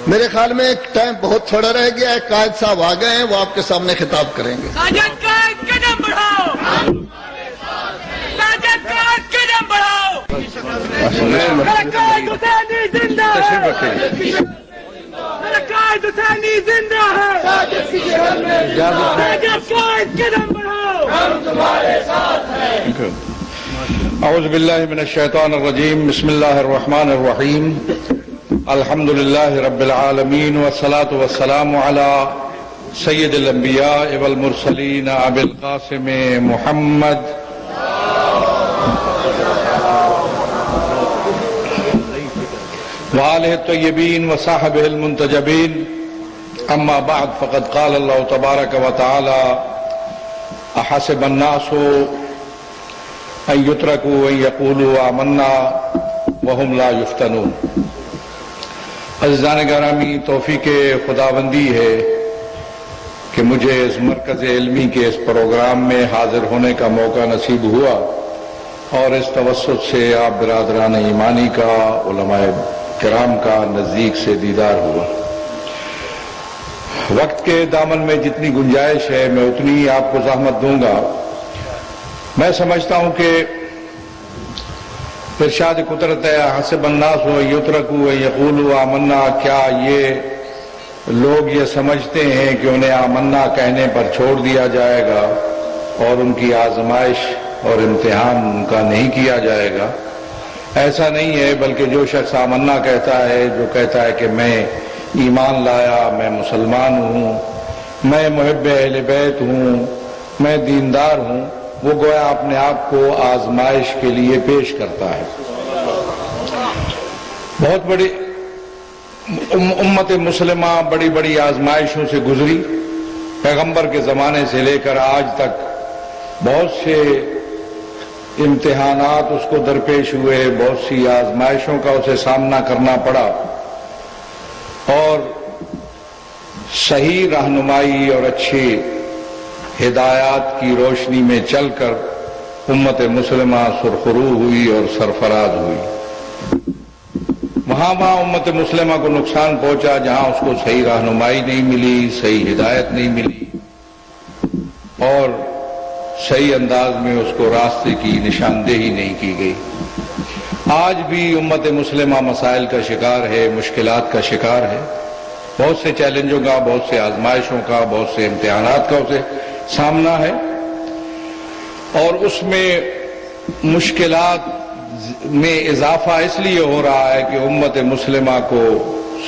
میرے خیال میں ٹائم بہت تھوڑا رہ گیا ہے، قائد صاحب آ گئے ہیں، وہ آپ کے سامنے خطاب کریں گے۔ ساجد قائد قدم بڑھاؤ، ساجد قائد قدم بڑھاؤ، میرا قائد حسینی زندہ ہے، میرا قائد حسینی زندہ ہے، ساجد قائد قدم بڑھاؤ، ہم تمہارے ساتھ ہیں۔ اعوذ باللہ من الشیطان الرجیم، بسم اللہ الرحمن الرحیم، الحمد للہ رب العالمین والصلاة والسلام علی سید الانبیاء والمرسلین ابی القاسم محمد وآلہ الطیبین وصحبہ المنتجبین، اما بعد فقد قال اللہ تبارک و تعالی احسب الناس ان یترکوا ان یقولوا آمنا وهم لا یفتنون۔ عزیزان گرامی، توفیق خداوندی ہے کہ مجھے اس مرکز علمی کے اس پروگرام میں حاضر ہونے کا موقع نصیب ہوا اور اس توسط سے آپ برادران ایمانی کا، علماء کرام کا نزدیک سے دیدار ہوا۔ وقت کے دامن میں جتنی گنجائش ہے میں اتنی ہی آپ کو زحمت دوں گا۔ میں سمجھتا ہوں کہ ارشاد قدرت ہے حسب الناس یترکوا ان یقولوا آمنا، کیا یہ لوگ یہ سمجھتے ہیں کہ انہیں آمنا کہنے پر چھوڑ دیا جائے گا اور ان کی آزمائش اور امتحان ان کا نہیں کیا جائے گا؟ ایسا نہیں ہے، بلکہ جو شخص آمنا کہتا ہے، جو کہتا ہے کہ میں ایمان لایا، میں مسلمان ہوں، میں محب اہل بیت ہوں، میں دیندار ہوں، وہ گویا اپنے آپ کو آزمائش کے لیے پیش کرتا ہے۔ بہت بڑی امت مسلمہ بڑی بڑی آزمائشوں سے گزری، پیغمبر کے زمانے سے لے کر آج تک بہت سے امتحانات اس کو درپیش ہوئے، بہت سی آزمائشوں کا اسے سامنا کرنا پڑا، اور صحیح رہنمائی اور اچھی ہدایات کی روشنی میں چل کر امت مسلمہ سرخرو ہوئی اور سرفراز ہوئی۔ وہاں امت مسلمہ کو نقصان پہنچا جہاں اس کو صحیح رہنمائی نہیں ملی، صحیح ہدایت نہیں ملی، اور صحیح انداز میں اس کو راستے کی نشاندہی نہیں کی گئی۔ آج بھی امت مسلمہ مسائل کا شکار ہے، مشکلات کا شکار ہے، بہت سے چیلنجوں کا، بہت سے آزمائشوں کا، بہت سے امتحانات کا اسے سامنا ہے، اور اس میں مشکلات میں اضافہ اس لیے ہو رہا ہے کہ امت مسلمہ کو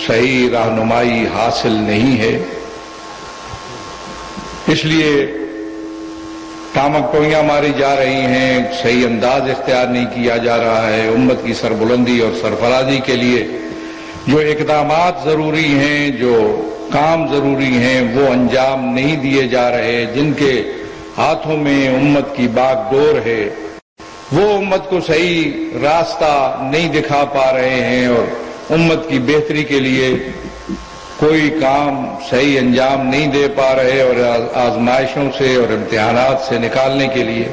صحیح رہنمائی حاصل نہیں ہے، اس لیے ٹامک ٹوئیاں ماری جا رہی ہیں، صحیح انداز اختیار نہیں کیا جا رہا ہے۔ امت کی سربلندی اور سرفرازی کے لیے جو اقدامات ضروری ہیں، جو کام ضروری ہیں، وہ انجام نہیں دیے جا رہے۔ جن کے ہاتھوں میں امت کی باغ ڈور ہے وہ امت کو صحیح راستہ نہیں دکھا پا رہے ہیں، اور امت کی بہتری کے لیے کوئی کام صحیح انجام نہیں دے پا رہے، اور آزمائشوں سے اور امتحانات سے نکالنے کے لیے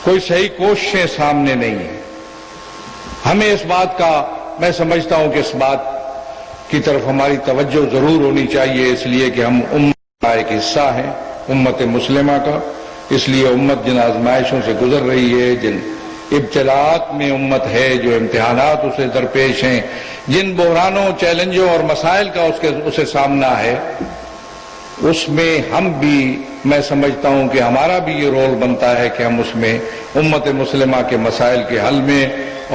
کوئی صحیح کوششیں سامنے نہیں ہیں۔ ہمیں اس بات کا، میں سمجھتا ہوں کہ اس بات کی طرف ہماری توجہ ضرور ہونی چاہیے، اس لیے کہ ہم امت کا ایک حصہ ہیں، امت مسلمہ کا۔ اس لیے امت جن آزمائشوں سے گزر رہی ہے، جن ابتلاءات میں امت ہے، جو امتحانات اسے درپیش ہیں، جن بحرانوں، چیلنجوں اور مسائل کا اسے سامنا ہے، اس میں ہم بھی، میں سمجھتا ہوں کہ ہمارا بھی یہ رول بنتا ہے کہ ہم اس میں امت مسلمہ کے مسائل کے حل میں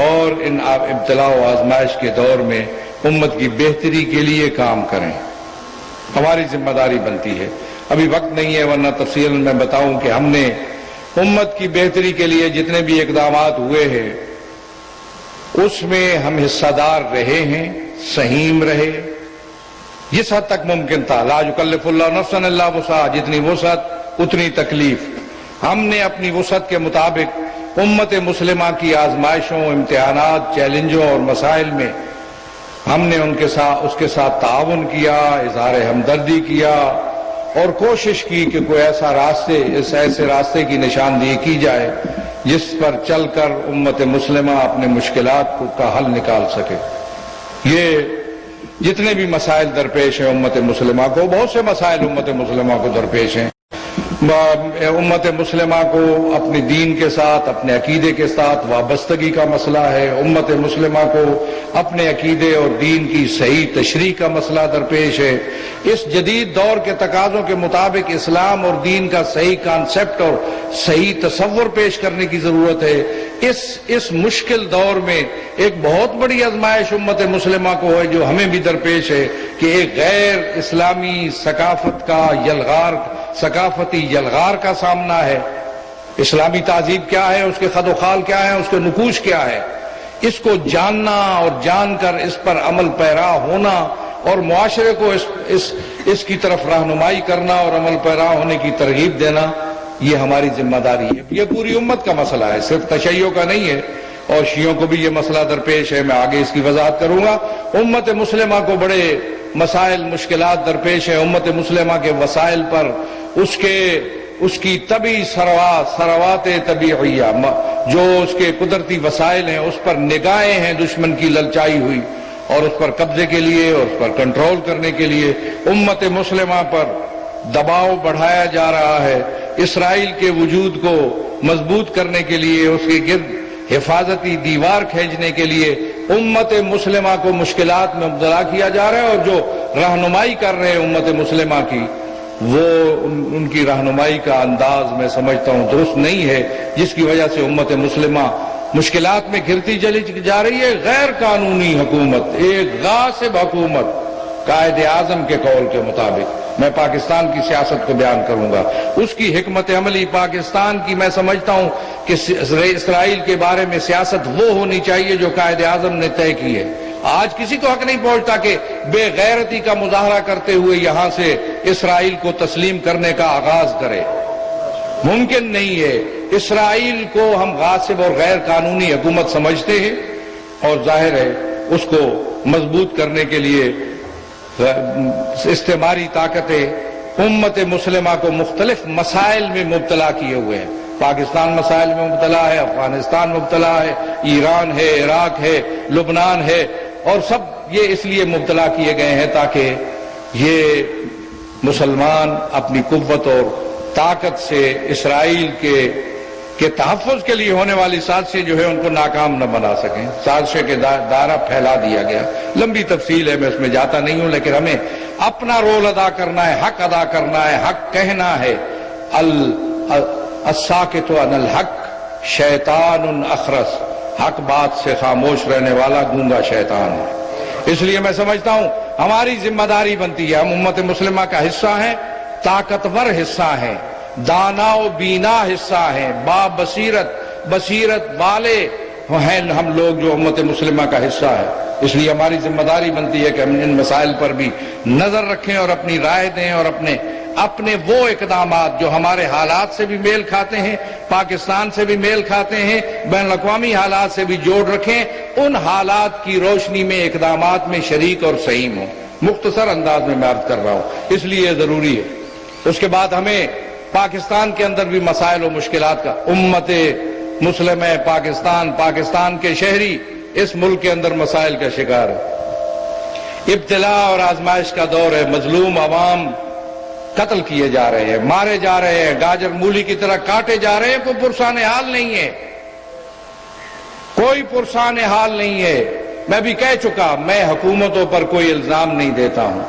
اور ان ابتلاء و آزمائش کے دور میں امت کی بہتری کے لیے کام کریں، ہماری ذمہ داری بنتی ہے۔ ابھی وقت نہیں ہے، ورنہ تفصیل میں بتاؤں کہ ہم نے امت کی بہتری کے لیے جتنے بھی اقدامات ہوئے ہیں اس میں ہم حصہ دار رہے ہیں، سہیم رہے، جس حد تک ممکن تھا۔ لا یکلف اللہ نفسا الا وسعہا، جتنی وسعت اتنی تکلیف۔ ہم نے اپنی وسعت کے مطابق امت مسلمہ کی آزمائشوں، امتحانات، چیلنجوں اور مسائل میں ہم نے اس کے ساتھ تعاون کیا، اظہار ہمدردی کیا، اور کوشش کی کہ کوئی ایسے راستے کی نشاندہی کی جائے جس پر چل کر امت مسلمہ اپنے مشکلات کا حل نکال سکے۔ یہ جتنے بھی مسائل درپیش ہیں امت مسلمہ کو، بہت سے مسائل امت مسلمہ کو درپیش ہیں، امت مسلمہ کو اپنے دین کے ساتھ، اپنے عقیدے کے ساتھ وابستگی کا مسئلہ ہے، امت مسلمہ کو اپنے عقیدے اور دین کی صحیح تشریح کا مسئلہ درپیش ہے۔ اس جدید دور کے تقاضوں کے مطابق اسلام اور دین کا صحیح کانسیپٹ اور صحیح تصور پیش کرنے کی ضرورت ہے۔ اس مشکل دور میں ایک بہت بڑی آزمائش امت مسلمہ کو ہے جو ہمیں بھی درپیش ہے کہ ایک غیر اسلامی ثقافتی یلغار کا سامنا ہے۔ اسلامی تہذیب کیا ہے، اس کے خد و خال کیا ہے، اس کے نقوش کیا ہے، اس کو جاننا اور جان کر اس پر عمل پیرا ہونا اور معاشرے کو اس کی طرف رہنمائی کرنا اور عمل پیرا ہونے کی ترغیب دینا، یہ ہماری ذمہ داری ہے۔ یہ پوری امت کا مسئلہ ہے، صرف تشیعوں کا نہیں ہے، اور شیعوں کو بھی یہ مسئلہ درپیش ہے، میں آگے اس کی وضاحت کروں گا۔ امت مسلمہ کو بڑے مسائل مشکلات درپیش ہیں۔ امت مسلمہ کے وسائل پر اس کی طبعی ثروات طبیعیہ، جو اس کے قدرتی وسائل ہیں، اس پر نگاہیں ہیں دشمن کی للچائی ہوئی، اور اس پر قبضے کے لیے اور اس پر کنٹرول کرنے کے لیے امت مسلمہ پر دباؤ بڑھایا جا رہا ہے۔ اسرائیل کے وجود کو مضبوط کرنے کے لیے، اس کے گرد حفاظتی دیوار کھینچنے کے لیے امت مسلمہ کو مشکلات میں مبتلا کیا جا رہا ہے، اور جو رہنمائی کر رہے ہیں امت مسلمہ کی، وہ ان کی رہنمائی کا انداز میں سمجھتا ہوں درست نہیں ہے، جس کی وجہ سے امت مسلمہ مشکلات میں گھرتی چلی جا رہی ہے۔ غیر قانونی حکومت، ایک غاصب حکومت، قائد اعظم کے قول کے مطابق میں پاکستان کی سیاست کو بیان کروں گا۔ اس کی حکمت عملی پاکستان کی میں سمجھتا ہوں کہ اسرائیل کے بارے میں سیاست وہ ہونی چاہیے جو قائد اعظم نے طے کی ہے۔ آج کسی کو حق نہیں پہنچتا کہ بے غیرتی کا مظاہرہ کرتے ہوئے یہاں سے اسرائیل کو تسلیم کرنے کا آغاز کرے، ممکن نہیں ہے۔ اسرائیل کو ہم غاصب اور غیر قانونی حکومت سمجھتے ہیں، اور ظاہر ہے اس کو مضبوط کرنے کے لیے استعماری طاقتیں امت مسلمہ کو مختلف مسائل میں مبتلا کیے ہوئے ہیں۔ پاکستان مسائل میں مبتلا ہے، افغانستان مبتلا ہے، ایران ہے، عراق ہے، لبنان ہے، اور سب یہ اس لیے مبتلا کیے گئے ہیں تاکہ یہ مسلمان اپنی قوت اور طاقت سے اسرائیل کے تحفظ کے لیے ہونے والی سازشیں جو ہے ان کو ناکام نہ بنا سکیں۔ سازشیں کے دائرہ پھیلا دیا گیا، لمبی تفصیل ہے، میں اس میں جاتا نہیں ہوں، لیکن ہمیں اپنا رول ادا کرنا ہے، حق ادا کرنا ہے، حق کہنا ہے۔ الساکت عن الحق شیطان اخرس، حق بات سے خاموش رہنے والا گونگا شیطان ہے۔ اس لیے میں سمجھتا ہوں ہماری ذمہ داری بنتی ہے، ہم امت مسلمہ کا حصہ ہیں، طاقتور حصہ ہیں، دانا و بینا حصہ ہیں، بصیرت والے ہیں ہم لوگ جو امت مسلمہ کا حصہ ہے۔ اس لیے ہماری ذمہ داری بنتی ہے کہ ہم ان مسائل پر بھی نظر رکھیں اور اپنی رائے دیں، اور اپنے وہ اقدامات جو ہمارے حالات سے بھی میل کھاتے ہیں، پاکستان سے بھی میل کھاتے ہیں، بین الاقوامی حالات سے بھی جوڑ رکھیں، ان حالات کی روشنی میں اقدامات میں شریک اور سہیم ہوں۔ مختصر انداز میں عرض کر رہا ہوں، اس لیے یہ ضروری ہے۔ اس کے بعد ہمیں پاکستان کے اندر بھی مسائل و مشکلات کا، امت مسلمہ پاکستان کے شہری اس ملک کے اندر مسائل کا شکار ہے۔ ابتلا اور آزمائش کا دور ہے، مظلوم عوام قتل کیے جا رہے ہیں، مارے جا رہے ہیں، گاجر مولی کی طرح کاٹے جا رہے ہیں، کوئی پرسان حال نہیں ہے، کوئی پرسان حال نہیں ہے۔ میں بھی کہہ چکا، میں حکومتوں پر کوئی الزام نہیں دیتا ہوں۔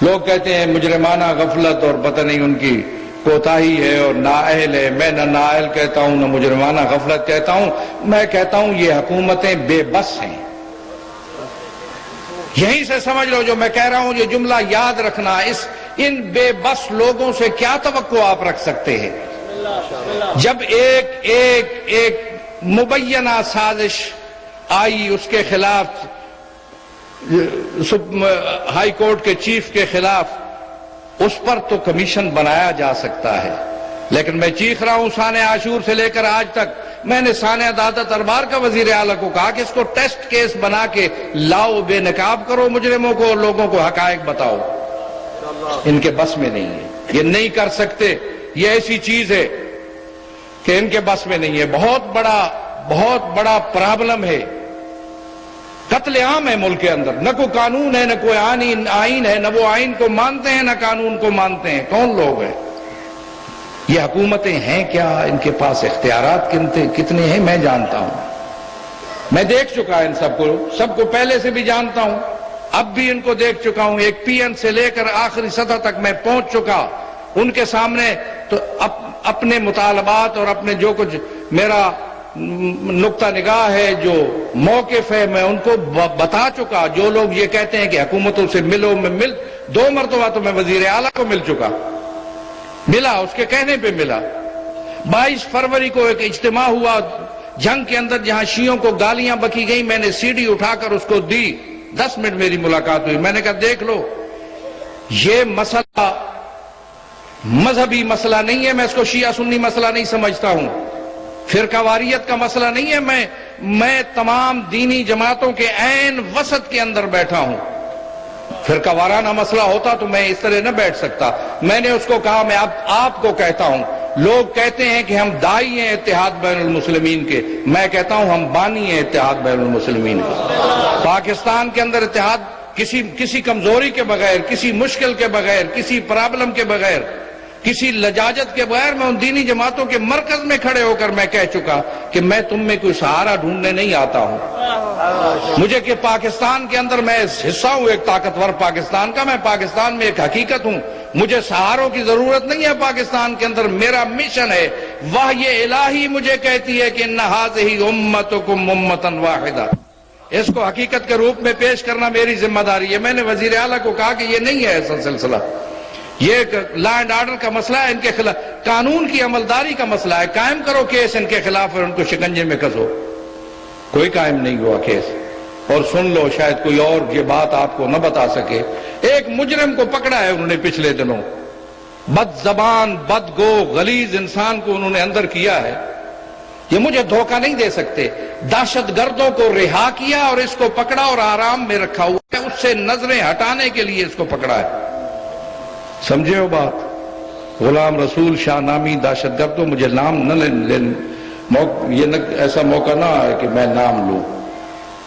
لوگ کہتے ہیں مجرمانہ غفلت اور پتہ نہیں ان کی کوتاہی ہے اور نااہل ہے، میں نہ نااہل کہتا ہوں نہ مجرمانہ غفلت کہتا ہوں، میں کہتا ہوں یہ حکومتیں بے بس ہیں۔ یہیں سے سمجھ لو جو میں کہہ رہا ہوں، یہ جملہ یاد رکھنا، ان بے بس لوگوں سے کیا توقع آپ رکھ سکتے ہیں؟ جب ایک مبینہ سازش آئی، اس کے خلاف ہائی کورٹ کے چیف کے خلاف، اس پر تو کمیشن بنایا جا سکتا ہے، لیکن میں چیخ رہا ہوں سانحہ عاشور سے لے کر آج تک، میں نے سانحہ عدالت اربار کا وزیر اعلیٰ کو کہا کہ اس کو ٹیسٹ کیس بنا کے لاؤ، بے نقاب کرو مجرموں کو اور لوگوں کو حقائق بتاؤ۔ ان کے بس میں نہیں ہے، یہ نہیں کر سکتے، یہ ایسی چیز ہے کہ ان کے بس میں نہیں ہے۔ بہت بڑا پرابلم ہے قتل عام ہے ملک کے اندر، نہ کوئی قانون ہے، نہ کوئی آئین ہے، نہ وہ آئین کو مانتے ہیں نہ قانون کو مانتے ہیں. کون لوگ ہیں یہ؟ حکومتیں ہیں کیا؟ ان کے پاس اختیارات کتنے ہیں میں جانتا ہوں. میں دیکھ چکا ان سب کو پہلے سے بھی جانتا ہوں، اب بھی ان کو دیکھ چکا ہوں. ایک پی این سے لے کر آخری سطح تک میں پہنچ چکا. ان کے سامنے تو اپنے مطالبات اور اپنے جو کچھ میرا نقطہ نگاہ ہے، جو موقف ہے، میں ان کو بتا چکا. جو لوگ یہ کہتے ہیں کہ حکومتوں سے ملو، میں 2 مرتبہ تو میں وزیر اعلیٰ کو مل چکا، ملا، اس کے کہنے پہ ملا. 22 فروری کو ایک اجتماع ہوا جنگ کے اندر جہاں شیعوں کو گالیاں بکی گئی، میں نے سی ڈی اٹھا کر اس کو دی. 10 منٹ میری ملاقات ہوئی. میں نے کہا دیکھ لو، یہ مسئلہ مذہبی مسئلہ نہیں ہے، میں اس کو شیعہ سنی مسئلہ نہیں سمجھتا ہوں، فرقہ واریت کا مسئلہ نہیں ہے. میں تمام دینی جماعتوں کے عین وسط کے اندر بیٹھا ہوں. فرقہ وارانہ مسئلہ ہوتا تو میں اس طرح نہ بیٹھ سکتا. میں نے اس کو کہا، میں آپ کو کہتا ہوں، لوگ کہتے ہیں کہ ہم داعی ہیں اتحاد بین المسلمین کے، میں کہتا ہوں ہم بانی ہیں اتحاد بین المسلمین کے. پاکستان کے اندر اتحاد کسی کمزوری کے بغیر، کسی مشکل کے بغیر، کسی پرابلم کے بغیر، کسی لجاجت کے بغیر، میں ان دینی جماعتوں کے مرکز میں کھڑے ہو کر میں کہہ چکا کہ میں تم میں کوئی سہارا ڈھونڈنے نہیں آتا ہوں. مجھے کہ پاکستان کے اندر میں حصہ ہوں ایک طاقتور پاکستان کا، میں پاکستان میں ایک حقیقت ہوں. مجھے سہاروں کی ضرورت نہیں ہے پاکستان کے اندر. میرا مشن ہے، وحی الہی مجھے کہتی ہے کہ ان ھذہ امتکم امۃ واحدہ. اس کو حقیقت کے روپ میں پیش کرنا میری ذمہ داری ہے. میں نے وزیر اعلیٰ کو کہا کہ یہ نہیں ہے ایسا سلسلہ، یہ لا اینڈ آرڈر کا مسئلہ ہے، ان کے خلاف قانون کی عملداری کا مسئلہ ہے. قائم کرو کیس ان کے خلاف اور ان کو شکنجے میں کسو. کوئی قائم نہیں ہوا کیس. اور سن لو، شاید کوئی اور یہ بات آپ کو نہ بتا سکے، ایک مجرم کو پکڑا ہے انہوں نے پچھلے دنوں، بد زبان، بد گو، غلیظ انسان کو انہوں نے اندر کیا ہے. یہ مجھے دھوکہ نہیں دے سکتے. دہشت گردوں کو رہا کیا اور اس کو پکڑا اور آرام میں رکھا ہوا ہے. اس سے نظریں ہٹانے کے لیے اس کو پکڑا ہے. سمجھے ہو بات؟ غلام رسول شاہ نامی دہشت گرد. تو مجھے نام نہ یہ ایسا موقع نہ ہے کہ میں نام لوں.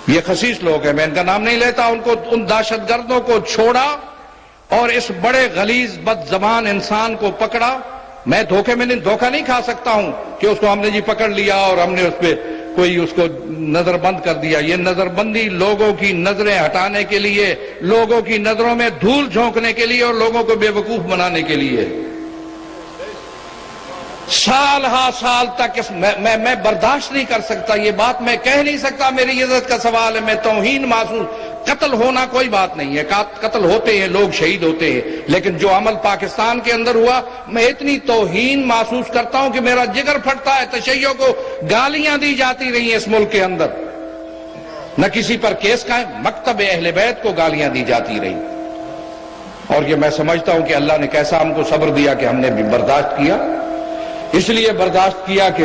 یہ خسیس لوگ ہیں، میں ان کا نام نہیں لیتا. ان دہشت گردوں کو چھوڑا اور اس بڑے غلیظ بد زبان انسان کو پکڑا. میں دھوکہ نہیں کھا سکتا ہوں کہ اس کو ہم نے جی پکڑ لیا اور ہم نے اس پہ کوئی اس کو نظر بند کر دیا. یہ نظر بندی لوگوں کی نظریں ہٹانے کے لیے، لوگوں کی نظروں میں دھول جھونکنے کے لیے اور لوگوں کو بے وقوف بنانے کے لیے. سال ہا سال تک میں برداشت نہیں کر سکتا یہ بات. میں کہہ نہیں سکتا، میری عزت کا سوال ہے. میں توہین محسوس، قتل ہونا کوئی بات نہیں ہے، قتل ہوتے ہیں، لوگ شہید ہوتے ہیں، لیکن جو عمل پاکستان کے اندر ہوا، میں اتنی توہین محسوس کرتا ہوں کہ میرا جگر پھٹتا ہے. تشیعوں کو گالیاں دی جاتی رہی ہیں اس ملک کے اندر، نہ کسی پر کیس قائم. مکتب اہل بیت کو گالیاں دی جاتی رہی. اور یہ میں سمجھتا ہوں کہ اللہ نے کیسا ہم کو صبر دیا کہ ہم نے بھی برداشت کیا. اس لیے برداشت کیا کہ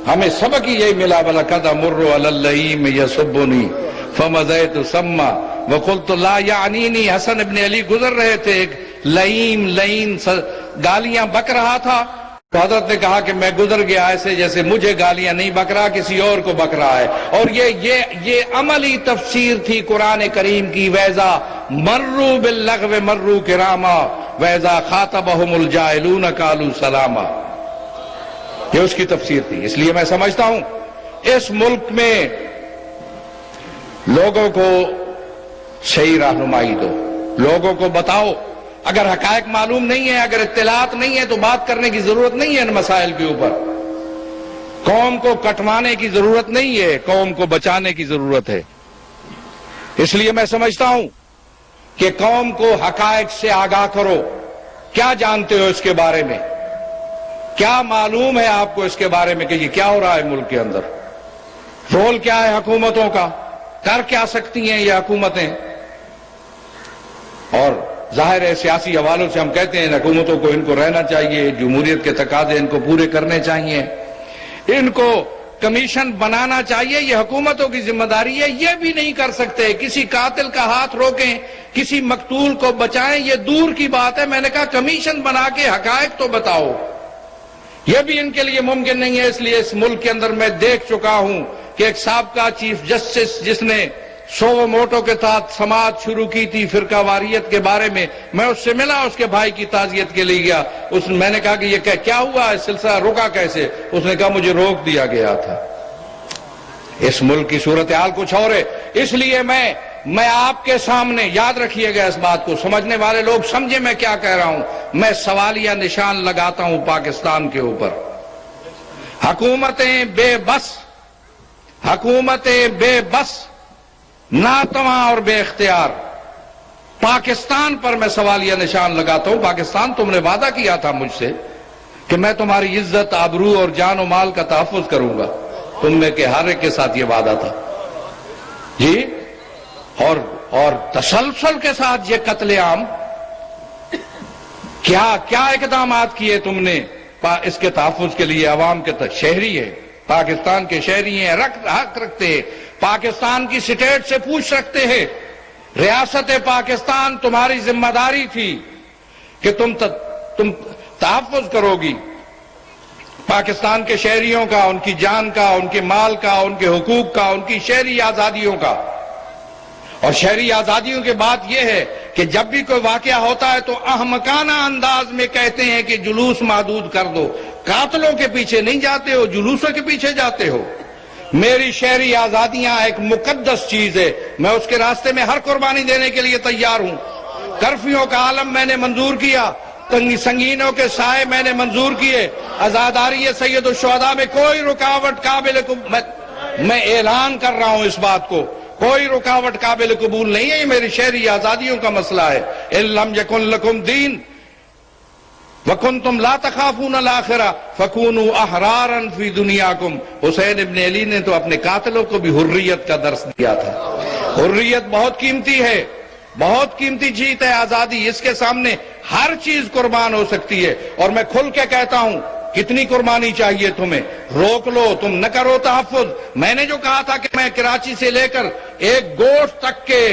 ہمیں سبق ہی یہی ملا، وَلَقَدْ أَمُرُّ عَلَى اللَّئِيمِ يَسُبُّنِي فَمَضَيْتُ ثَمَّ وَقُلْتُ لَا يَعْنِينِي. حسن ابن علی گزر رہے تھے، ایک لئیم گالیاں بک رہا تھا. تو حضرت نے کہا کہ میں گزر گیا ایسے جیسے مجھے گالیاں نہیں بک رہا، کسی اور کو بک رہا ہے. اور یہ عملی تفسیر تھی قرآن کریم کی. وَإِذَا مَرُّوا بِاللَّغْوِ مَرُّوا كِرَامًا وَإِذَا خَاطَبَهُمُ الْجَاهِلُونَ قَالُوا سَلَامًا. یہ اس کی تفسیر تھی. اس لیے میں سمجھتا ہوں اس ملک میں لوگوں کو صحیح رہنمائی دو، لوگوں کو بتاؤ. اگر حقائق معلوم نہیں ہے، اگر اطلاعات نہیں ہے تو بات کرنے کی ضرورت نہیں ہے ان مسائل کے اوپر. قوم کو کٹوانے کی ضرورت نہیں ہے، قوم کو بچانے کی ضرورت ہے. اس لیے میں سمجھتا ہوں کہ قوم کو حقائق سے آگاہ کرو. کیا جانتے ہو اس کے بارے میں؟ کیا معلوم ہے آپ کو اس کے بارے میں کہ یہ کیا ہو رہا ہے ملک کے اندر؟ رول کیا ہے حکومتوں کا؟ کر کیا سکتی ہیں یہ حکومتیں؟ اور ظاہر ہے سیاسی حوالوں سے ہم کہتے ہیں حکومتوں کو ان کو رہنا چاہیے، جمہوریت کے تقاضے ان کو پورے کرنے چاہیے، ان کو کمیشن بنانا چاہیے. یہ حکومتوں کی ذمہ داری ہے. یہ بھی نہیں کر سکتے. کسی قاتل کا ہاتھ روکیں، کسی مقتول کو بچائیں، یہ دور کی بات ہے. میں نے کہا کمیشن بنا کے حقائق تو بتاؤ. یہ بھی ان کے لیے ممکن نہیں ہے. اس لیے اس ملک کے اندر میں دیکھ چکا ہوں کہ ایک سابقہ چیف جسٹس جس نے سو موٹو کے ساتھ سماعت شروع کی تھی فرقہ واریت کے بارے میں اس سے ملا، اس کے بھائی کی تعزیت کے لیے گیا، میں نے کہا کہ یہ کیا ہوا، اس سلسلہ رکا کیسے؟ اس نے کہا مجھے روک دیا گیا تھا۔ اس ملک کی صورتحال کچھ اور ہے، اس لیے میں آپ کے سامنے، یاد رکھیے گا اس بات کو، سمجھنے والے لوگ سمجھے میں کیا کہہ رہا ہوں، میں سوالیہ نشان لگاتا ہوں پاکستان کے اوپر۔ حکومتیں بے بس ناتواں اور بے اختیار، پاکستان پر میں سوالیہ نشان لگاتا ہوں۔ پاکستان، تم نے وعدہ کیا تھا مجھ سے کہ میں تمہاری عزت، آبرو اور جان و مال کا تحفظ کروں گا، تم میں کے ہر ایک کے ساتھ یہ وعدہ تھا جی، اور تسلسل کے ساتھ یہ قتل عام، کیا اقدامات کیے تم نے اس کے تحفظ کے لیے؟ عوام کے شہری ہے، پاکستان کے شہری ہیں، حق رکھتے ہیں، پاکستان کی سٹیٹ سے پوچھ سکتے ہیں۔ ریاست پاکستان تمہاری ذمہ داری تھی کہ تم تحفظ کرو گی پاکستان کے شہریوں کا، ان کی جان کا، ان کے مال کا، ان کے حقوق کا، ان کی شہری آزادیوں کا۔ اور شہری آزادیوں کے بات یہ ہے کہ جب بھی کوئی واقعہ ہوتا ہے تو احمقانہ انداز میں کہتے ہیں کہ جلوس محدود کر دو۔ قاتلوں کے پیچھے نہیں جاتے ہو، جلوسوں کے پیچھے جاتے ہو۔ میری شہری آزادیاں ایک مقدس چیز ہے، میں اس کے راستے میں ہر قربانی دینے کے لیے تیار ہوں۔ کرفیوں کا عالم میں نے منظور کیا، سنگینوں کے سائے میں نے منظور کیے، عزاداری سید الشہداء میں کوئی رکاوٹ قابل میں اعلان کر رہا ہوں اس بات کو، کوئی رکاوٹ قابل قبول نہیں ہے۔ یہ میری شہری آزادیوں کا مسئلہ ہے۔ ان لم یکن لکم دین وکنتم لا تخافون الآخرہ فکونوا احرارا فی دنیاکم۔ حسین ابن علی نے تو اپنے قاتلوں کو بھی حریت کا درس دیا تھا۔ حریت بہت قیمتی ہے، بہت قیمتی چیز ہے آزادی، اس کے سامنے ہر چیز قربان ہو سکتی ہے۔ اور میں کھل کے کہتا ہوں، کتنی قربانی چاہیے تمہیں، روک لو، تم نہ کرو تحفظ۔ میں نے جو کہا تھا کہ میں کراچی سے لے کر ایک گوشت تک کے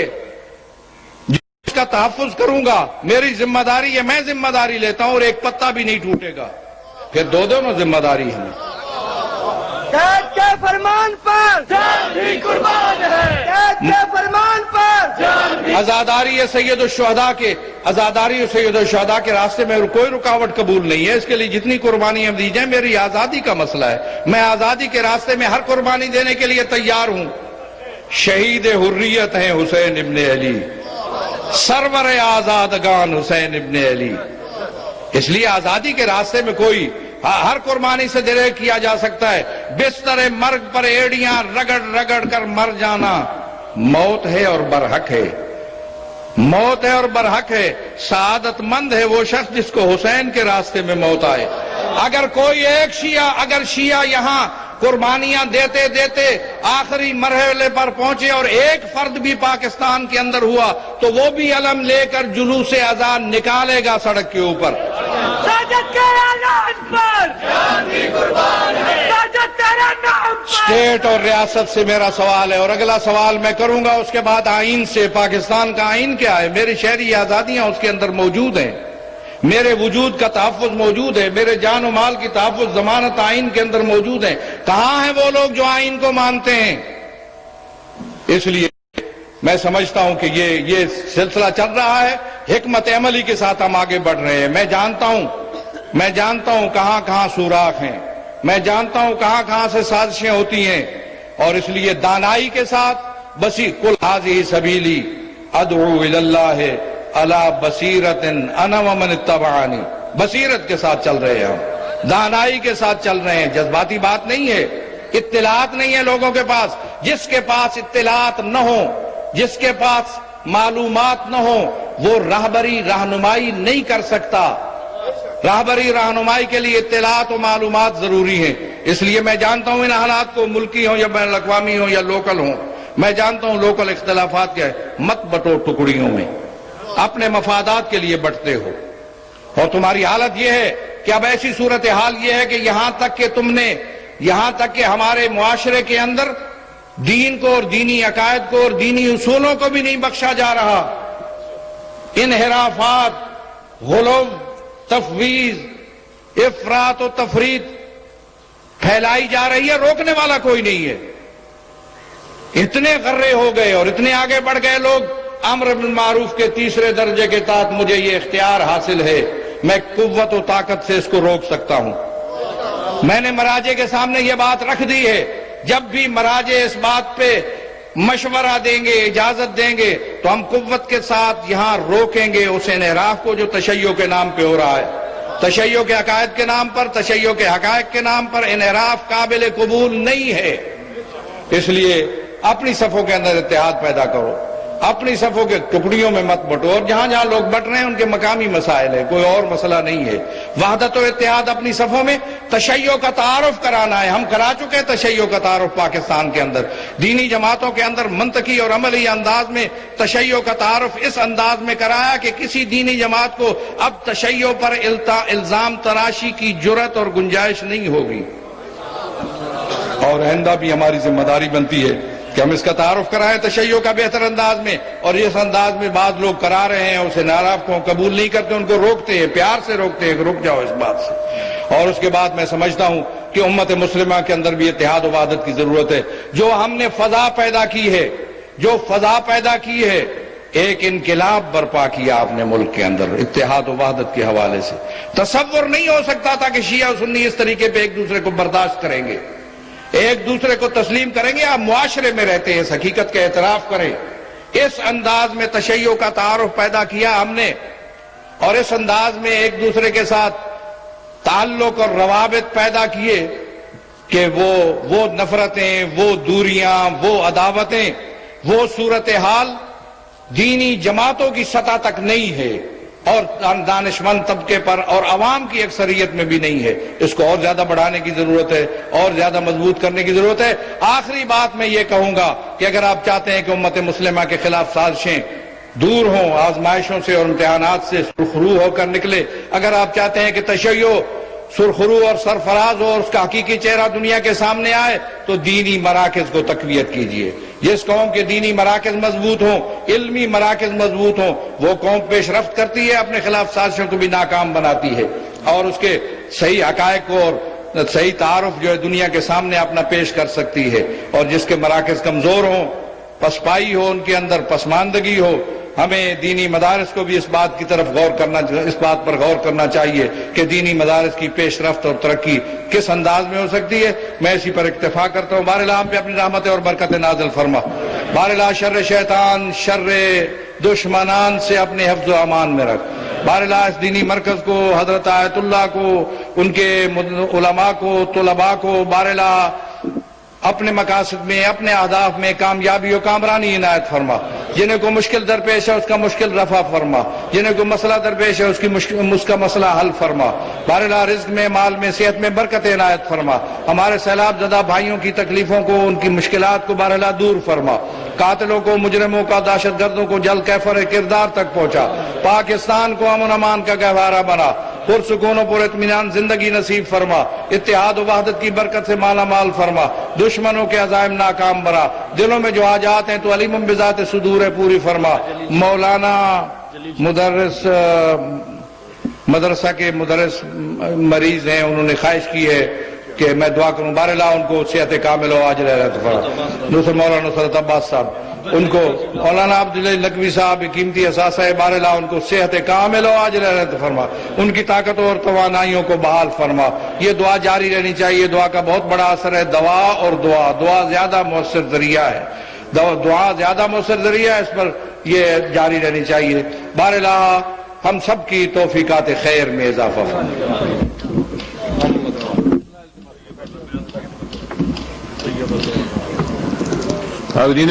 اس کا تحفظ کروں گا، میری ذمہ داری ہے، میں ذمہ داری لیتا ہوں، اور ایک پتا بھی نہیں ٹوٹے گا، پھر دونوں ذمہ داری ہے۔ قید کے فرمان پر جان بھی قربان ہے، قید کے فرمان پر جان بھی۔ عزاداری سید الشہداء کے راستے میں کوئی رکاوٹ قبول نہیں ہے، اس کے لیے جتنی قربانیاں دی جائیں، میری آزادی کا مسئلہ ہے، میں آزادی کے راستے میں ہر قربانی دینے کے لیے تیار ہوں۔ شہید حریت ہیں حسین ابن علی، سرور آزادگان حسین ابن علی، اس لیے آزادی کے راستے میں کوئی ہر قربانی سے دیر کیا جا سکتا ہے۔ بستر مرگ پر ایڑیاں رگڑ رگڑ کر مر جانا موت ہے اور برحق ہے، موت ہے اور برحق ہے۔ سعادت مند ہے وہ شخص جس کو حسین کے راستے میں موت آئے۔ اگر کوئی ایک شیعہ یہاں قربانیاں دیتے دیتے آخری مرحلے پر پہنچے اور ایک فرد بھی پاکستان کے اندر ہوا تو وہ بھی علم لے کر جلوس اذان نکالے گا سڑک کے اوپر۔ ساجد کے اعلان پر جان بھی قربان ہے، ساجد تیرے نام پر۔ اسٹیٹ اور ریاست سے میرا سوال ہے، اور اگلا سوال میں کروں گا اس کے بعد آئین سے۔ پاکستان کا آئین کیا ہے؟ میری شہری آزادیاں اس کے اندر موجود ہیں، میرے وجود کا تحفظ موجود ہے، میرے جان و مال کی تحفظ ضمانت آئین کے اندر موجود ہے۔ کہاں ہیں وہ لوگ جو آئین کو مانتے ہیں؟ اس لیے میں سمجھتا ہوں کہ یہ سلسلہ چل رہا ہے، حکمت عملی کے ساتھ ہم آگے بڑھ رہے ہیں۔ میں جانتا ہوں کہاں کہاں سوراخ ہیں، میں جانتا ہوں کہاں سے سازشیں ہوتی ہیں، اور اس لیے دانائی کے ساتھ قل ھذہ سبیلی ادعو الی اللہ علی بصیرۃ انا ومن اتبعنی، بصیرت کے ساتھ چل رہے ہیں ہم، دانائی کے ساتھ چل رہے ہیں، جذباتی بات نہیں ہے، اطلاعات نہیں ہے لوگوں کے پاس۔ جس کے پاس اطلاعات نہ ہو، جس کے پاس معلومات نہ ہو، وہ راہبری رہنمائی نہیں کر سکتا۔ راہبری رہنمائی کے لیے اطلاعات و معلومات ضروری ہیں۔ اس لیے میں جانتا ہوں ان حالات کو، ملکی ہوں یا بین الاقوامی ہوں یا لوکل ہوں، میں جانتا ہوں لوکل اختلافات کیا ہے۔ مت بٹو ٹکڑیوں میں، اپنے مفادات کے لیے بٹتے ہو، اور تمہاری حالت یہ ہے کہ اب ایسی صورتحال یہ ہے کہ یہاں تک کہ ہمارے معاشرے کے اندر دین کو اور دینی عقائد کو اور دینی اصولوں کو بھی نہیں بخشا جا رہا۔ انحرافات، غلو، تفویض، افراط و تفریط پھیلائی جا رہی ہے، روکنے والا کوئی نہیں ہے۔ اتنے غرے ہو گئے اور اتنے آگے بڑھ گئے لوگ، امر بالمعروف کے تیسرے درجے کے تحت مجھے یہ اختیار حاصل ہے، میں قوت و طاقت سے اس کو روک سکتا ہوں۔ میں نے مراجع کے سامنے یہ بات رکھ دی ہے، جب بھی مراجع اس بات پہ مشورہ دیں گے، اجازت دیں گے، تو ہم قوت کے ساتھ یہاں روکیں گے اس انحراف کو جو تشیع کے نام پہ ہو رہا ہے۔ تشیع کے عقائد کے نام پر، تشیع کے حقائق کے نام پر انحراف قابل قبول نہیں ہے۔ اس لیے اپنی صفوں کے اندر اتحاد پیدا کرو، اپنی صفوں کے ٹکڑیوں میں مت بٹو، اور جہاں جہاں لوگ بٹ رہے ہیں ان کے مقامی مسائل ہیں، کوئی اور مسئلہ نہیں ہے۔ وحدت و اتحاد اپنی صفوں میں، تشیع کا تعارف کرانا ہے، ہم کرا چکے ہیں تشیع کا تعارف پاکستان کے اندر، دینی جماعتوں کے اندر منطقی اور عملی انداز میں تشیع کا تعارف اس انداز میں کرایا کہ کسی دینی جماعت کو اب تشیع پر الزام تراشی کی جرأت اور گنجائش نہیں ہوگی۔ اور آئندہ بھی ہماری ذمہ داری بنتی ہے کہ ہم اس کا تعارف کرائیں تشیع کا بہتر انداز میں، اور اس انداز میں بعض لوگ کرا رہے ہیں، اسے انحراف کو قبول نہیں کرتے، ان کو روکتے ہیں، پیار سے روکتے ہیں کہ رک جاؤ اس بات سے۔ اور اس کے بعد میں سمجھتا ہوں کہ امت مسلمہ کے اندر بھی اتحاد و وحدت کی ضرورت ہے۔ جو ہم نے فضا پیدا کی ہے، جو فضا پیدا کی ہے، ایک انقلاب برپا کیا آپ نے ملک کے اندر اتحاد و وحدت کے حوالے سے۔ تصور نہیں ہو سکتا تھا کہ شیعہ و سنی اس طریقے پہ ایک دوسرے کو برداشت کریں گے، ایک دوسرے کو تسلیم کریں گے۔ آپ معاشرے میں رہتے ہیں، اس حقیقت کا اعتراف کریں۔ اس انداز میں تشیع کا تعارف پیدا کیا ہم نے، اور اس انداز میں ایک دوسرے کے ساتھ تعلق اور روابط پیدا کیے کہ وہ نفرتیں، وہ دوریاں، وہ عداوتیں، وہ صورتحال دینی جماعتوں کی سطح تک نہیں ہے، اور دانشمند طبقے پر اور عوام کی اکثریت میں بھی نہیں ہے۔ اس کو اور زیادہ بڑھانے کی ضرورت ہے، اور زیادہ مضبوط کرنے کی ضرورت ہے۔ آخری بات میں یہ کہوں گا کہ اگر آپ چاہتے ہیں کہ امت مسلمہ کے خلاف سازشیں دور ہوں، آزمائشوں سے اور امتحانات سے سرخرو ہو کر نکلے، اگر آپ چاہتے ہیں کہ تشیع سرخرو اور سرفراز ہو اور اس کا حقیقی چہرہ دنیا کے سامنے آئے، تو دینی مراکز کو تقویت کیجیے۔ جس قوم کے دینی مراکز مضبوط ہوں، علمی مراکز مضبوط ہوں، وہ قوم پیش رفت کرتی ہے، اپنے خلاف سازشوں کو بھی ناکام بناتی ہے، اور اس کے صحیح حقائق کو اور صحیح تعارف جو ہے دنیا کے سامنے اپنا پیش کر سکتی ہے۔ اور جس کے مراکز کمزور ہوں، پسپائی ہو، ان کے اندر پسماندگی ہو، ہمیں دینی مدارس کو بھی اس بات پر غور کرنا چاہیے کہ دینی مدارس کی پیش رفت اور ترقی کس انداز میں ہو سکتی ہے۔ میں اسی پر اکتفا کرتا ہوں۔ باراللہ ہم پہ اپنی رحمت اور برکت نازل فرما۔ باراللہ شر شیطان، شر دشمنان سے اپنے حفظ و امان میں رکھ۔ باراللہ اس دینی مرکز کو، حضرت آیت اللہ کو، ان کے علماء کو، طلباء کو باراللہ اپنے مقاصد میں، اپنے اہداف میں کامیابی و کامرانی عنایت فرما۔ جنہیں کو مشکل درپیش ہے اس کا مشکل رفع فرما، جنہیں کو مسئلہ درپیش ہے اس کا مسئلہ حل فرما۔ باراللہ رزق میں، مال میں، صحت میں برکت عنایت فرما۔ ہمارے سیلاب زدہ بھائیوں کی تکلیفوں کو، ان کی مشکلات کو باراللہ دور فرما۔ قاتلوں کو، مجرموں کا، دہشت گردوں کو جلد کیفر کردار تک پہنچا۔ پاکستان کو امن امان کا گہوارہ بنا، پرسکون و پر اطمینان زندگی نصیب فرما۔ اتحاد و وحدت کی برکت سے مالا مال فرما۔ دشمنوں کے عزائم ناکام بنا۔ دلوں میں جو حاجات ہیں تو علیم بذات صدور پوری فرما۔ مولانا مدرس مدرسہ کے مدرس مریض ہیں، انہوں نے خواہش کی ہے کہ میں دعا کروں، باراللہ ان کو صحت کامل و عاجل رحمت فرما۔ دوسرے مولانا نصرت عباس صاحب، ان کو مولانا عبداللہ لکھوی صاحب قیمتی اثاثہ ہے، باراللہ ان کو صحت کامل و عاجل رحمت فرما، ان کی طاقتوں اور توانائیوں کو بحال فرما۔ یہ دعا جاری رہنی چاہیے، دعا کا بہت بڑا اثر ہے۔ دوا اور دعا زیادہ مؤثر ذریعہ ہے، دعا زیادہ مؤثر ذریعہ ہے، اس پر یہ جاری رہنی چاہیے۔ باراللہ ہم سب کی توفیقات خیر میں اضافہ فرما۔ حاضرین